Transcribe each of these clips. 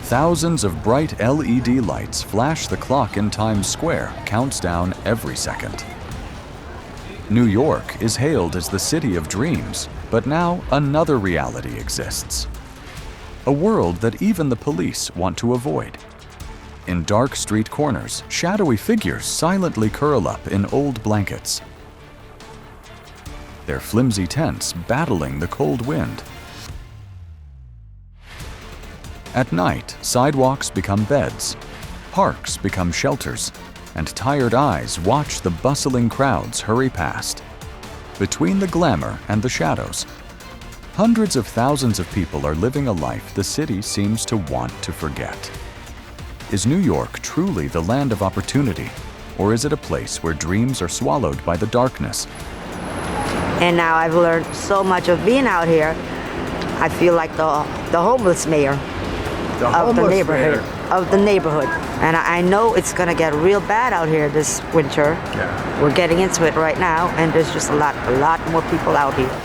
Thousands of bright LED lights flash the clock in Times Square counts down every second. New York is hailed as the city of dreams, but now another reality exists. A world that even the police want to avoid. In dark street corners, shadowy figures silently curl up in old blankets, their flimsy tents battling the cold wind. At night, sidewalks become beds, parks become shelters, and tired eyes watch the bustling crowds hurry past. Between the glamour and the shadows, hundreds of thousands of people are living a life the city seems to want to forget. Is New York truly the land of opportunity, or is it a place where dreams are swallowed by the darkness? And now I've learned so much of being out here. I feel like the homeless mayor of the neighborhood. And I know it's gonna get real bad out here this winter. Yeah. We're getting into it right now, and there's just a lot more people out here.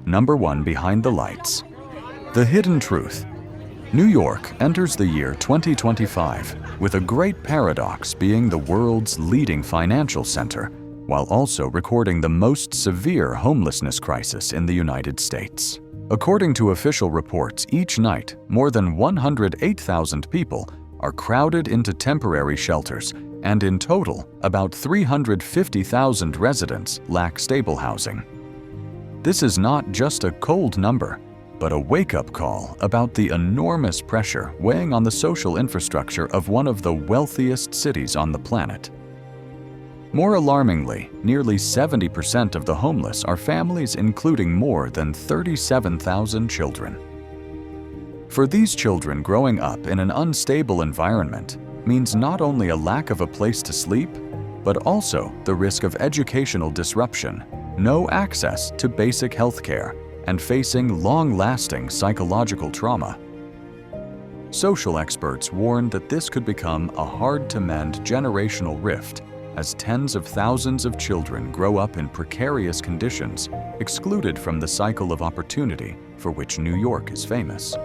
Number 1 behind the lights. The hidden truth. New York enters the year 2025 with a great paradox being the world's leading financial center, while also recording the most severe homelessness crisis in the United States. According to official reports, each night, more than 108,000 people are crowded into temporary shelters, and in total, about 350,000 residents lack stable housing. This is not just a cold number, but a wake-up call about the enormous pressure weighing on the social infrastructure of one of the wealthiest cities on the planet. More alarmingly, nearly 70% of the homeless are families including more than 37,000 children. For these children, growing up in an unstable environment means not only a lack of a place to sleep, but also the risk of educational disruption, no access to basic health care, and facing long-lasting psychological trauma. Social experts warn that this could become a hard-to-mend generational rift as tens of thousands of children grow up in precarious conditions, excluded from the cycle of opportunity for which New York is famous.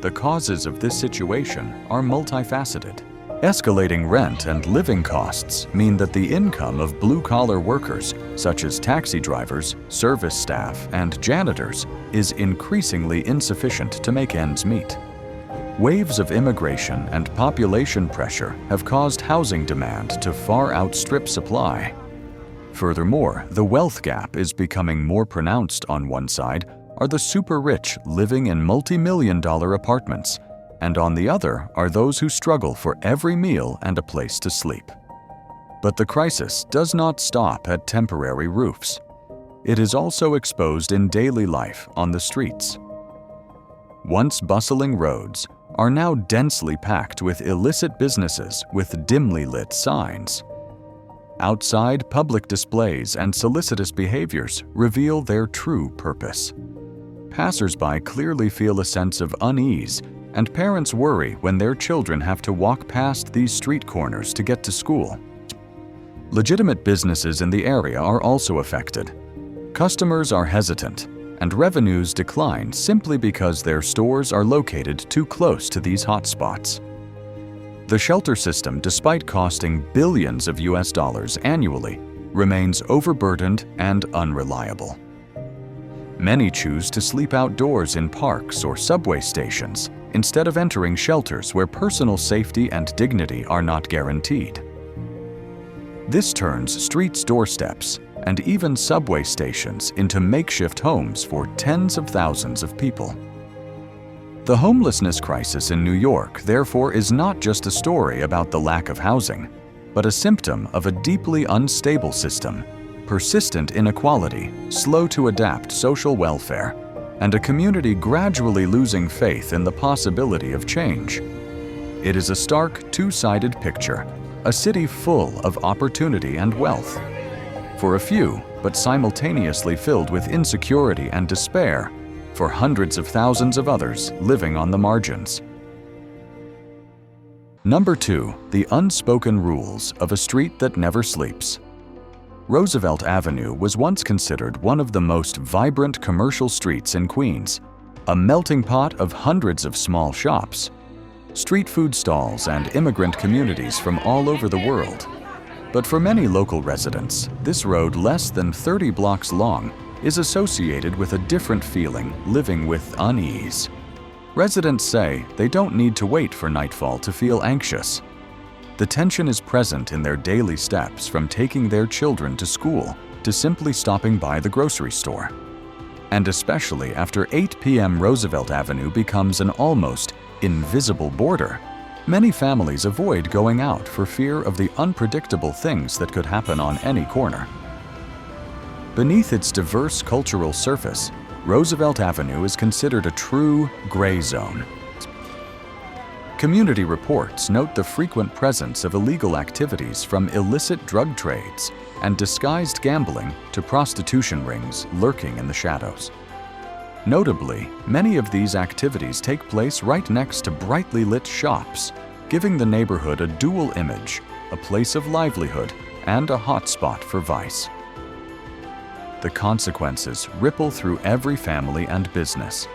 The causes of this situation are multifaceted. Escalating rent and living costs mean that the income of blue-collar workers, such as taxi drivers, service staff, and janitors, is increasingly insufficient to make ends meet. Waves of immigration and population pressure have caused housing demand to far outstrip supply. Furthermore, the wealth gap is becoming more pronounced. On one side are the super-rich living in multi-million-dollar apartments, and on the other are those who struggle for every meal and a place to sleep. But the crisis does not stop at temporary roofs. It is also exposed in daily life on the streets. Once bustling roads are now densely packed with illicit businesses with dimly lit signs. Outside, public displays and solicitous behaviors reveal their true purpose. Passers-by clearly feel a sense of unease, and parents worry when their children have to walk past these street corners to get to school. Legitimate businesses in the area are also affected. Customers are hesitant, and revenues decline simply because their stores are located too close to these hotspots. The shelter system, despite costing billions of US dollars annually, remains overburdened and unreliable. Many choose to sleep outdoors in parks or subway stations instead of entering shelters where personal safety and dignity are not guaranteed. This turns streets' doorsteps and even subway stations into makeshift homes for tens of thousands of people. The homelessness crisis in New York, therefore, is not just a story about the lack of housing, but a symptom of a deeply unstable system, persistent inequality, slow to adapt social welfare, and a community gradually losing faith in the possibility of change. It is a stark, two-sided picture, a city full of opportunity and wealth. For a few, but simultaneously filled with insecurity and despair, for hundreds of thousands of others living on the margins. Number 2, the unspoken rules of a street that never sleeps. Roosevelt Avenue was once considered one of the most vibrant commercial streets in Queens. a melting pot of hundreds of small shops, street food stalls, and immigrant communities from all over the world. But for many local residents, this road less than 30 blocks long is associated with a different feeling, living with unease. Residents say they don't need to wait for nightfall to feel anxious. The tension is present in their daily steps, from taking their children to school to simply stopping by the grocery store. And especially after 8 p.m. Roosevelt Avenue becomes an almost invisible border, many families avoid going out for fear of the unpredictable things that could happen on any corner. Beneath its diverse cultural surface, Roosevelt Avenue is considered a true gray zone. Community reports note the frequent presence of illegal activities, from illicit drug trades and disguised gambling to prostitution rings lurking in the shadows. Notably, many of these activities take place right next to brightly lit shops, giving the neighborhood a dual image, a place of livelihood and a hotspot for vice. The consequences ripple through every family and business.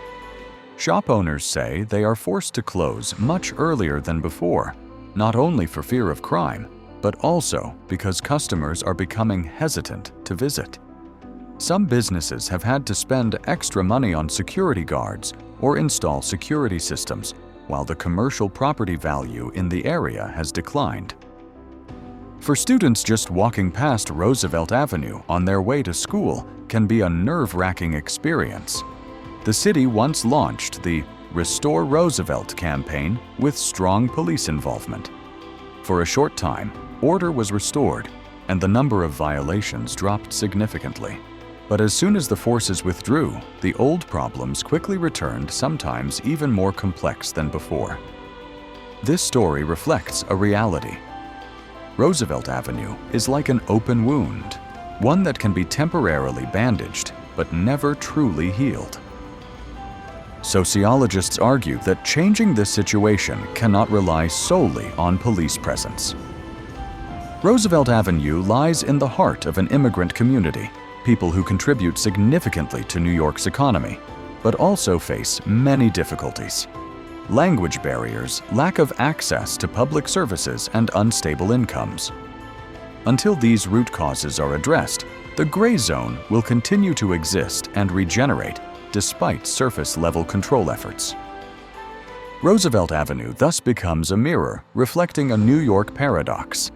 Shop owners say they are forced to close much earlier than before, not only for fear of crime, but also because customers are becoming hesitant to visit. Some businesses have had to spend extra money on security guards or install security systems, while the commercial property value in the area has declined. For students, just walking past Roosevelt Avenue on their way to school can be a nerve-wracking experience. The city once launched the Restore Roosevelt campaign with strong police involvement. For a short time, order was restored and the number of violations dropped significantly. But as soon as the forces withdrew, the old problems quickly returned, sometimes even more complex than before. This story reflects a reality. Roosevelt Avenue is like an open wound, one that can be temporarily bandaged but never truly healed. Sociologists argue that changing this situation cannot rely solely on police presence. Roosevelt Avenue lies in the heart of an immigrant community, people who contribute significantly to New York's economy, but also face many difficulties. Language barriers, lack of access to public services, and unstable incomes. Until these root causes are addressed, the gray zone will continue to exist and regenerate despite surface-level control efforts. Roosevelt Avenue thus becomes a mirror reflecting a New York paradox,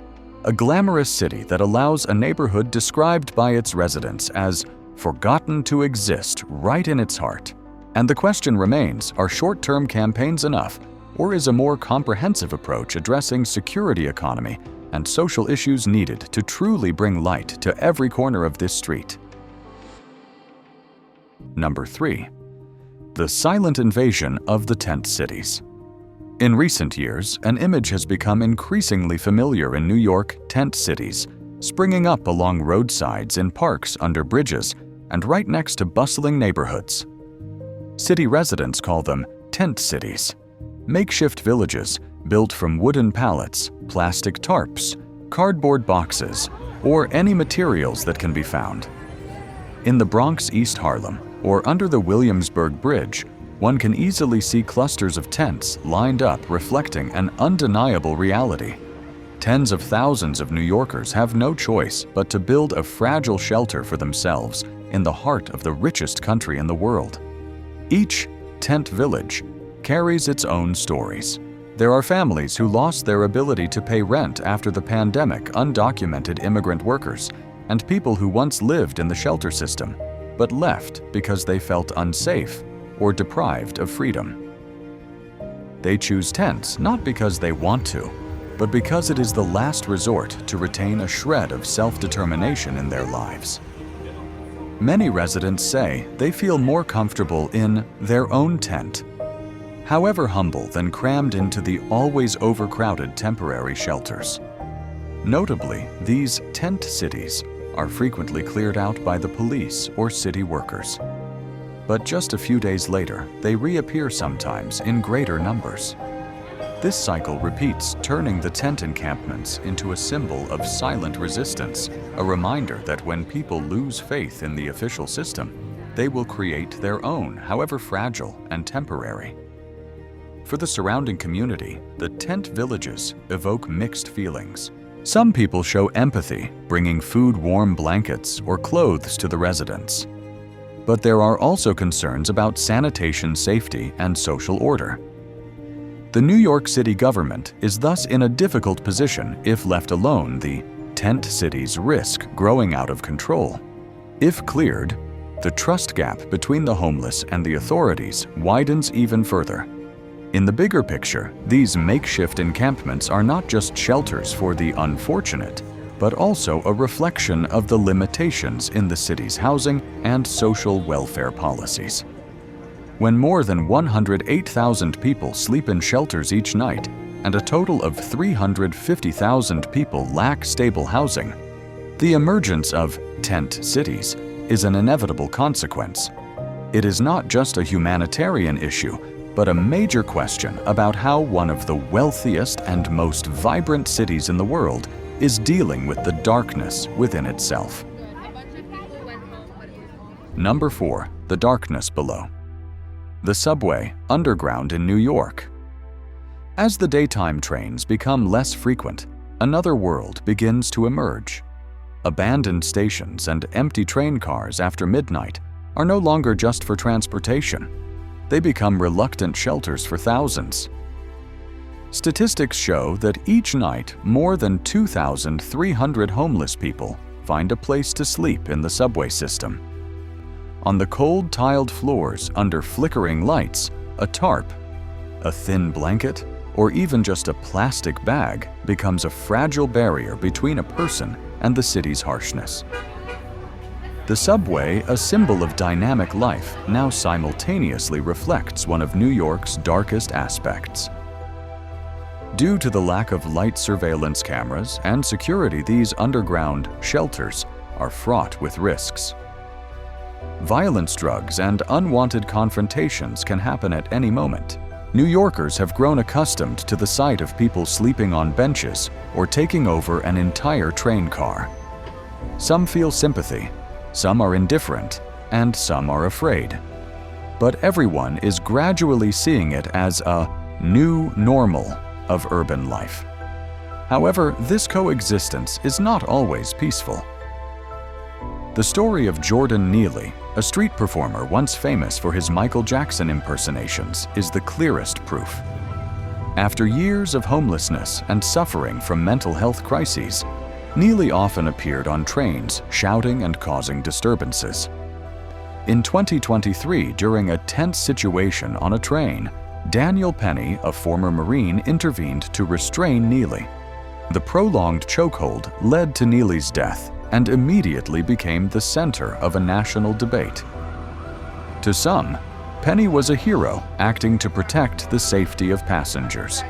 a glamorous city that allows a neighborhood described by its residents as forgotten to exist right in its heart. And the question remains, are short-term campaigns enough, or is a more comprehensive approach addressing security, economy, and social issues needed to truly bring light to every corner of this street? Number 3. The silent invasion of the tent cities. In recent years, an image has become increasingly familiar in New York tent cities, springing up along roadsides, in parks, under bridges, and right next to bustling neighborhoods. City residents call them tent cities, makeshift villages built from wooden pallets, plastic tarps, cardboard boxes, or any materials that can be found. In the Bronx, East Harlem, or under the Williamsburg Bridge, one can easily see clusters of tents lined up, reflecting an undeniable reality. Tens of thousands of New Yorkers have no choice but to build a fragile shelter for themselves in the heart of the richest country in the world. Each tent village carries its own stories. There are families who lost their ability to pay rent after the pandemic, undocumented immigrant workers, and people who once lived in the shelter system, but left because they felt unsafe or deprived of freedom. They choose tents not because they want to, but because it is the last resort to retain a shred of self-determination in their lives. Many residents say they feel more comfortable in their own tent, however humble, than crammed into the always overcrowded temporary shelters. Notably, these tent cities are frequently cleared out by the police or city workers. But just a few days later, they reappear, sometimes in greater numbers. This cycle repeats, turning the tent encampments into a symbol of silent resistance, a reminder that when people lose faith in the official system, they will create their own, however fragile and temporary. For the surrounding community, the tent villages evoke mixed feelings. Some people show empathy, bringing food, warm blankets, or clothes to the residents. But there are also concerns about sanitation, safety, and social order. The New York City government is thus in a difficult position if left alone. The tent cities risk growing out of control. If cleared, the trust gap between the homeless and the authorities widens even further. In the bigger picture, these makeshift encampments are not just shelters for the unfortunate, but also a reflection of the limitations in the city's housing and social welfare policies. When more than 108,000 people sleep in shelters each night, and a total of 350,000 people lack stable housing, the emergence of tent cities is an inevitable consequence. It is not just a humanitarian issue, but a major question about how one of the wealthiest and most vibrant cities in the world is dealing with the darkness within itself. Number 4. The darkness below. The subway underground in New York. As the daytime trains become less frequent, another world begins to emerge. Abandoned stations and empty train cars after midnight are no longer just for transportation. They become reluctant shelters for thousands. Statistics show that each night more than 2,300 homeless people find a place to sleep in the subway system. On the cold tiled floors under flickering lights, a tarp, a thin blanket, or even just a plastic bag becomes a fragile barrier between a person and the city's harshness. The subway, a symbol of dynamic life, now simultaneously reflects one of New York's darkest aspects. Due to the lack of light surveillance cameras and security, these underground shelters are fraught with risks. Violence, drugs, and unwanted confrontations can happen at any moment. New Yorkers have grown accustomed to the sight of people sleeping on benches or taking over an entire train car. Some feel sympathy, some are indifferent, and some are afraid. But everyone is gradually seeing it as a new normal of urban life. However, this coexistence is not always peaceful. The story of Jordan Neely, a street performer once famous for his Michael Jackson impersonations, is the clearest proof. After years of homelessness and suffering from mental health crises, Neely often appeared on trains, shouting and causing disturbances. In 2023, during a tense situation on a train, Daniel Penny, a former Marine, intervened to restrain Neely. The prolonged chokehold led to Neely's death and immediately became the center of a national debate. To some, Penny was a hero acting to protect the safety of passengers.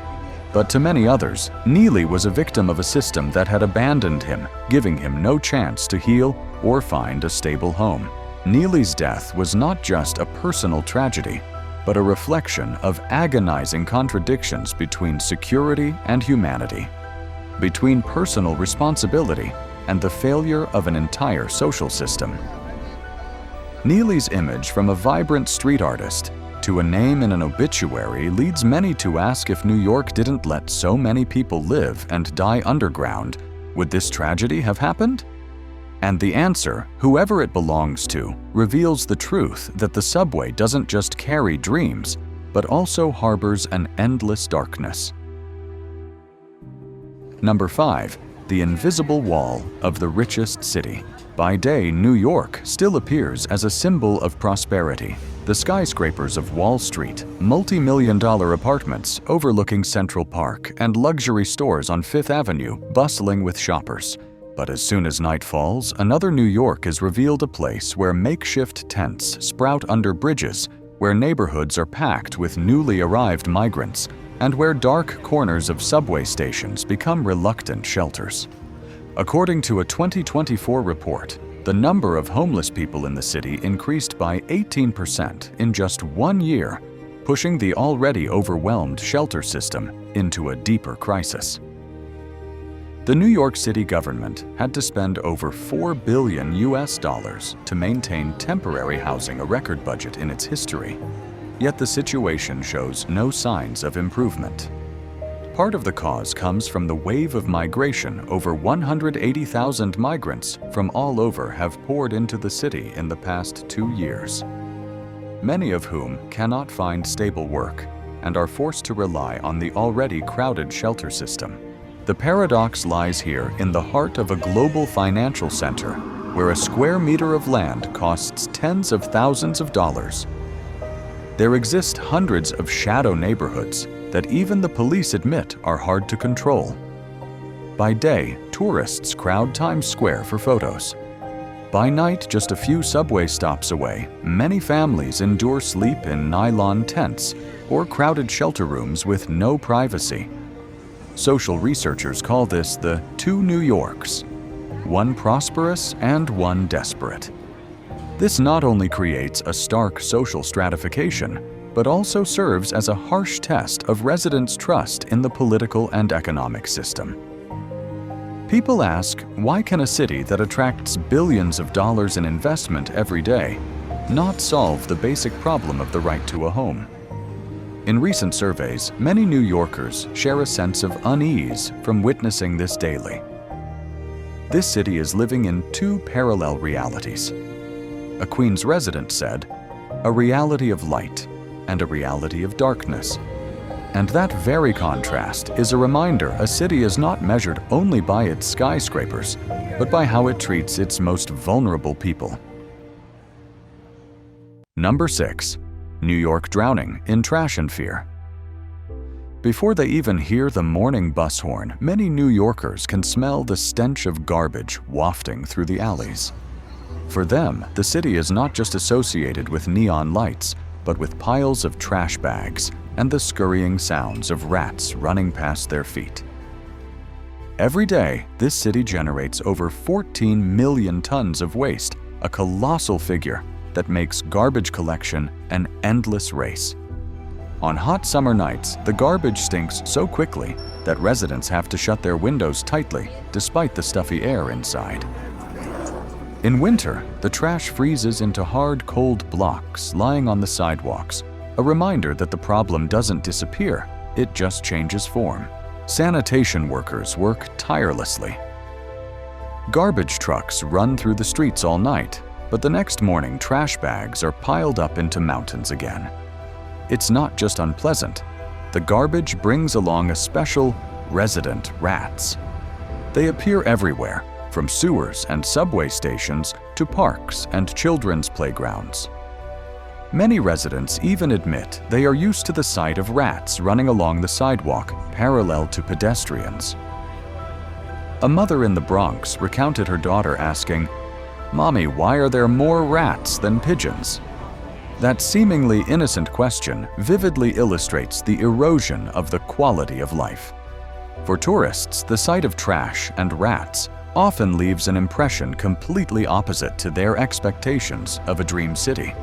But to many others, Neely was a victim of a system that had abandoned him, giving him no chance to heal or find a stable home. Neely's death was not just a personal tragedy, but a reflection of agonizing contradictions between security and humanity, between personal responsibility and the failure of an entire social system. Neely's image from a vibrant street artist to a name in an obituary leads many to ask, if New York didn't let so many people live and die underground, would this tragedy have happened? And the answer, whoever it belongs to, reveals the truth that the subway doesn't just carry dreams, but also harbors an endless darkness. Number 5. The invisible wall of the richest city. By day, New York still appears as a symbol of prosperity. The skyscrapers of Wall Street, multi-million-dollar apartments overlooking Central Park, and luxury stores on Fifth Avenue bustling with shoppers. But as soon as night falls, another New York is revealed, a place where makeshift tents sprout under bridges, where neighborhoods are packed with newly arrived migrants, and where dark corners of subway stations become reluctant shelters. According to a 2024 report, the number of homeless people in the city increased by 18% in just 1 year, pushing the already overwhelmed shelter system into a deeper crisis. The New York City government had to spend over $4 billion to maintain temporary housing, a record budget in its history. Yet the situation shows no signs of improvement. Part of the cause comes from the wave of migration. Over 180,000 migrants from all over have poured into the city in the past 2 years, many of whom cannot find stable work and are forced to rely on the already crowded shelter system. The paradox lies here in the heart of a global financial center, where a square meter of land costs tens of thousands of dollars. There exist hundreds of shadow neighborhoods that even the police admit are hard to control. By day, tourists crowd Times Square for photos. By night, just a few subway stops away, many families endure sleep in nylon tents or crowded shelter rooms with no privacy. Social researchers call this the two New Yorks, one prosperous and one desperate. This not only creates a stark social stratification, but also serves as a harsh test of residents' trust in the political and economic system. People ask, why can a city that attracts billions of dollars in investment every day not solve the basic problem of the right to a home? In recent surveys, many New Yorkers share a sense of unease from witnessing this daily. This city is living in two parallel realities. A Queens resident said, a reality of light and a reality of darkness. And that very contrast is a reminder a city is not measured only by its skyscrapers, but by how it treats its most vulnerable people. Number 6. New York drowning in trash and fear. Before they even hear the morning bus horn, many New Yorkers can smell the stench of garbage wafting through the alleys. For them, the city is not just associated with neon lights, but with piles of trash bags and the scurrying sounds of rats running past their feet. Every day, this city generates over 14 million tons of waste, a colossal figure that makes garbage collection an endless race. On hot summer nights, the garbage stinks so quickly that residents have to shut their windows tightly despite the stuffy air inside. In winter, the trash freezes into hard, cold blocks lying on the sidewalks, a reminder that the problem doesn't disappear, it just changes form. Sanitation workers work tirelessly. Garbage trucks run through the streets all night, but the next morning trash bags are piled up into mountains again. It's not just unpleasant. The garbage brings along a special resident rats. They appear everywhere, from sewers and subway stations to parks and children's playgrounds. Many residents even admit they are used to the sight of rats running along the sidewalk parallel to pedestrians. A mother in the Bronx recounted her daughter asking, "Mommy, why are there more rats than pigeons?" That seemingly innocent question vividly illustrates the erosion of the quality of life. For tourists, the sight of trash and rats often leaves an impression completely opposite to their expectations of a dream city.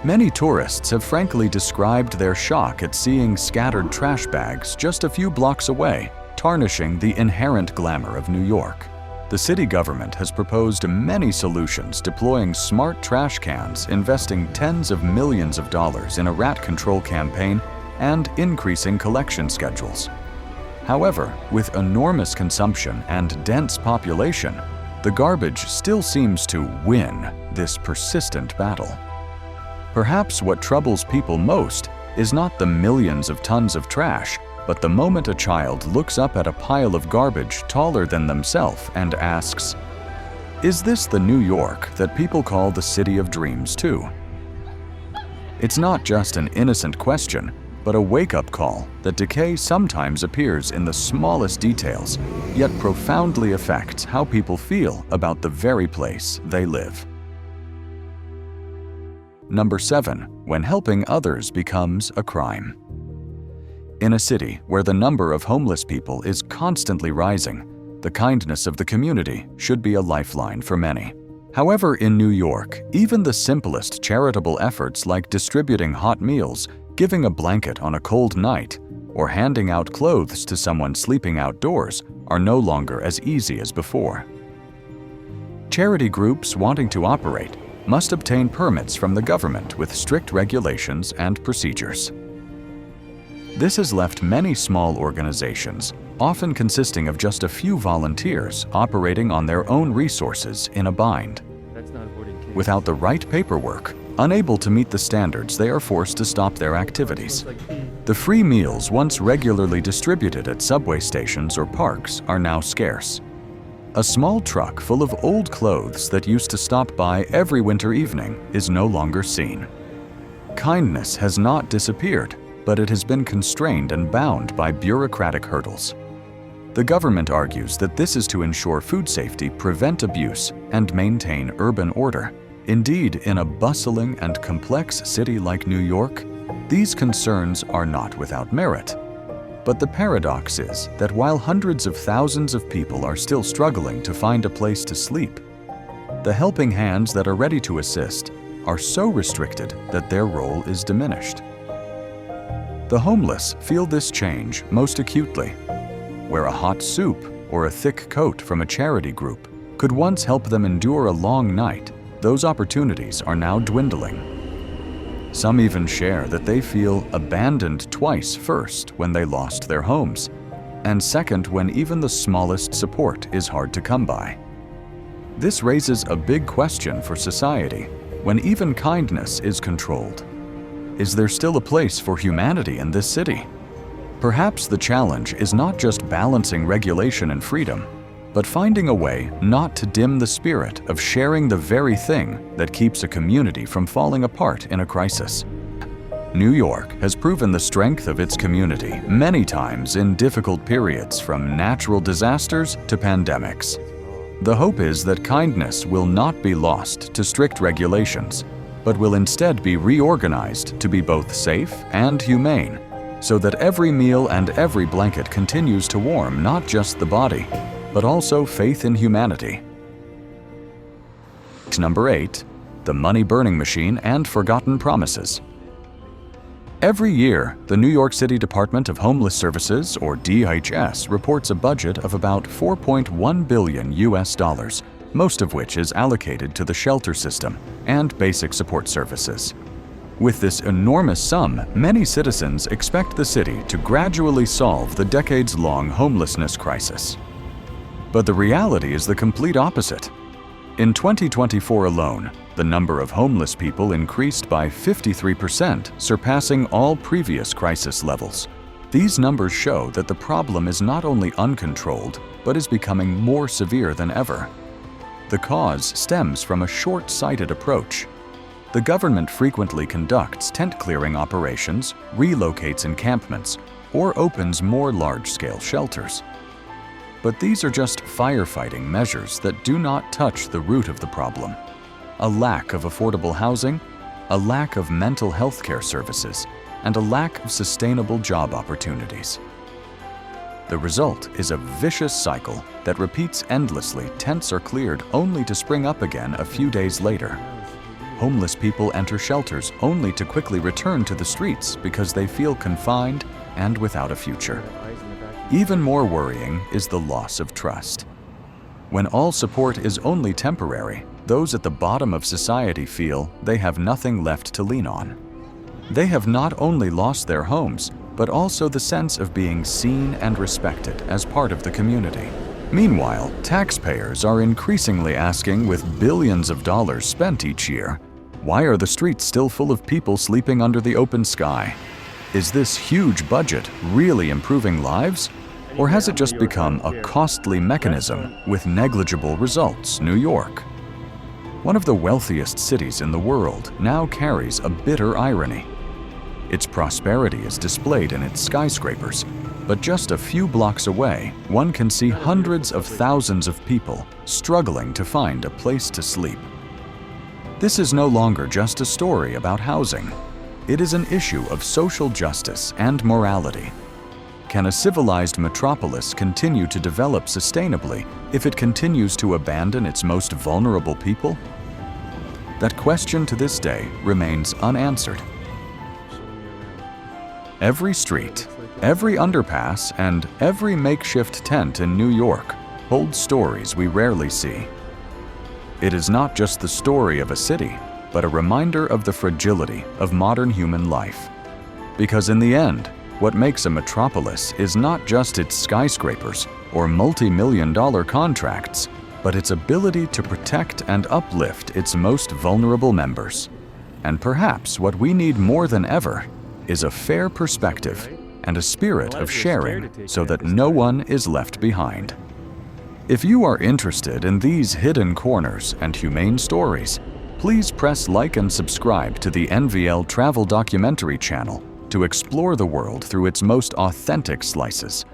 Many tourists have frankly described their shock at seeing scattered trash bags just a few blocks away, tarnishing the inherent glamour of New York. The city government has proposed many solutions, deploying smart trash cans, investing tens of millions of dollars in a rat control campaign, and increasing collection schedules. However, with enormous consumption and dense population, the garbage still seems to win this persistent battle. Perhaps what troubles people most is not the millions of tons of trash, but the moment a child looks up at a pile of garbage taller than themselves and asks, "Is this the New York that people call the city of dreams too?" It's not just an innocent question, but a wake-up call that decay sometimes appears in the smallest details, yet profoundly affects how people feel about the very place they live. Number 7. When helping others becomes a crime. In a city where the number of homeless people is constantly rising, the kindness of the community should be a lifeline for many. However, in New York, even the simplest charitable efforts like distributing hot meals, giving a blanket on a cold night, or handing out clothes to someone sleeping outdoors are no longer as easy as before. Charity groups wanting to operate must obtain permits from the government with strict regulations and procedures. This has left many small organizations, often consisting of just a few volunteers operating on their own resources, in a bind. Without the right paperwork, unable to meet the standards, they are forced to stop their activities. The free meals once regularly distributed at subway stations or parks are now scarce. A small truck full of old clothes that used to stop by every winter evening is no longer seen. Kindness has not disappeared, but it has been constrained and bound by bureaucratic hurdles. The government argues that this is to ensure food safety, prevent abuse, and maintain urban order. Indeed, in a bustling and complex city like New York, these concerns are not without merit. But the paradox is that while hundreds of thousands of people are still struggling to find a place to sleep, the helping hands that are ready to assist are so restricted that their role is diminished. The homeless feel this change most acutely. Where a hot soup or a thick coat from a charity group could once help them endure a long night, those opportunities are now dwindling. Some even share that they feel abandoned twice: first, when they lost their homes, and second, when even the smallest support is hard to come by. This raises a big question for society when even kindness is controlled. Is there still a place for humanity in this city? Perhaps the challenge is not just balancing regulation and freedom, but finding a way not to dim the spirit of sharing the very thing that keeps a community from falling apart in a crisis. New York has proven the strength of its community many times in difficult periods, from natural disasters to pandemics. The hope is that kindness will not be lost to strict regulations, but will instead be reorganized to be both safe and humane, so that every meal and every blanket continues to warm not just the body, but also faith in humanity. Number 8. The money burning machine and forgotten promises. Every year, the New York City Department of Homeless Services, or DHS, reports a budget of about $4.1 billion, most of which is allocated to the shelter system and basic support services. With this enormous sum, many citizens expect the city to gradually solve the decades-long homelessness crisis. But the reality is the complete opposite. In 2024 alone, the number of homeless people increased by 53%, surpassing all previous crisis levels. These numbers show that the problem is not only uncontrolled, but is becoming more severe than ever. The cause stems from a short-sighted approach. The government frequently conducts tent-clearing operations, relocates encampments, or opens more large-scale shelters. But these are just firefighting measures that do not touch the root of the problem: a lack of affordable housing, a lack of mental health care services, and a lack of sustainable job opportunities. The result is a vicious cycle that repeats endlessly. Tents are cleared only to spring up again a few days later. Homeless people enter shelters only to quickly return to the streets because they feel confined and without a future. Even more worrying is the loss of trust. When all support is only temporary, those at the bottom of society feel they have nothing left to lean on. They have not only lost their homes, but also the sense of being seen and respected as part of the community. Meanwhile, taxpayers are increasingly asking, with billions of dollars spent each year, why are the streets still full of people sleeping under the open sky? Is this huge budget really improving lives? Or has it just become a costly mechanism with negligible results? New York, one of the wealthiest cities in the world, now carries a bitter irony. Its prosperity is displayed in its skyscrapers, but just a few blocks away, one can see hundreds of thousands of people struggling to find a place to sleep. This is no longer just a story about housing. It is an issue of social justice and morality. Can a civilized metropolis continue to develop sustainably if it continues to abandon its most vulnerable people? That question to this day remains unanswered. Every street, every underpass, and every makeshift tent in New York holds stories we rarely see. It is not just the story of a city, but a reminder of the fragility of modern human life. Because in the end, what makes a metropolis is not just its skyscrapers or multi-million-dollar contracts, but its ability to protect and uplift its most vulnerable members. And perhaps what we need more than ever is a fair perspective and a spirit of sharing so that no one is left behind. If you are interested in these hidden corners and humane stories, please press like and subscribe to the NVL Travel Documentary channel to explore the world through its most authentic slices.